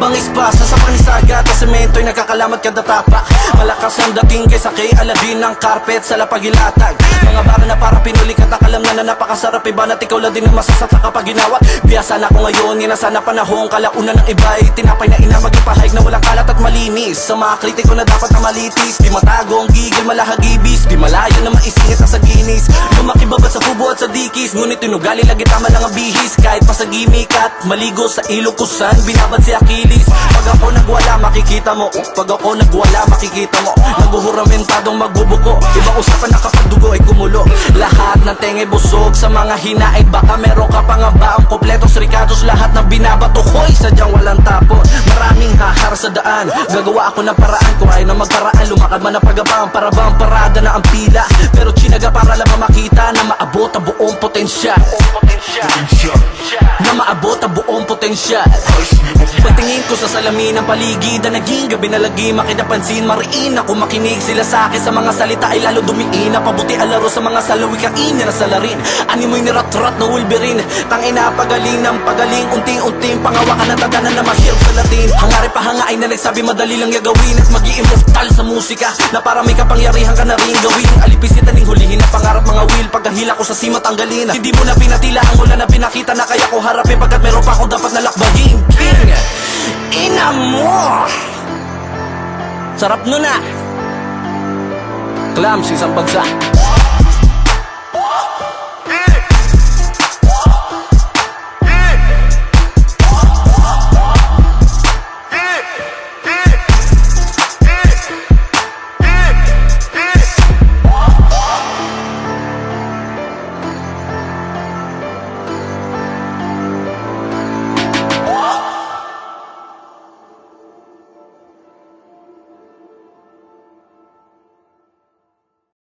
mabangis pa sa panisaga at semento'y nagkakalamat kada tapak. Malakas ang dating kaysa kay Aladin ng carpet sa lapagilatag. Mga bara na para pinuli katakalam na napakasarap. Iba na't ikaw lang din ang masasakta kapag ginawa. Biyasa na ako ngayon, yan na panahon. Kalaunan ng iba'y tinapay na ina magipahayag na walang kalat at malinis. Sa mga kritiko na dapat na malitis, di matagong gigil malahagibis, di malayo na maisingit sa ginis. Lumaki babad sa kubo at sa dikis, ngunit tinugali lagi tama lang ang bihis. Kahit pa sa gimmick at maligo sa ilog kusan, binabad si Achilles. Pag ako nagwala makikita mo, pag ako nagwala makikita mo, naguhuramentadong magbubuko. Ibang usapan na kapag dugo ay kumulo. Lahat ng tenge busog sa mga hinaid, baka meron ka pa nga ba ang kompletong srikados. Lahat ng binabato ko'y sadyang walang tapon. Maraming hahar sa daan, gagawa ako ng paraan. Kung ayaw na magparaan, lumakad man ang pagabang. Para bang parada na ang pila, pero chinaga para lang makita na maabot ang buong potensyal. Na maabot ang buong potensyal. Pagtingin ko sa salamin ng paligid na naging gabi na lagi makinapansin, mariin ako makinig sila sa akin. Sa mga salita ay lalo dumiin, napabuti alaro sa mga salawi kain na nasalarin. Animoy ni rat-rat na Wolverine, tangina pagaling ng pagaling. Unting-unting pangawakan na tatanan na mahirap sa Latin. Hangarin pa hangain na nagsabi madali lang gagawin at mag-i-immortal sa musika, na para may kapangyarihan ka na rin gawin. Alipisitan ng hulihin na pangarap mga will, pagkahila ko sa sima tanggalin. Hindi mo na pinatila ang ulan na pinakita na kaya ko harapin, pagkat meron pa ako dapat na lakbagin. King, ina mo! Sarap nun ah! Clams, isang bagsak.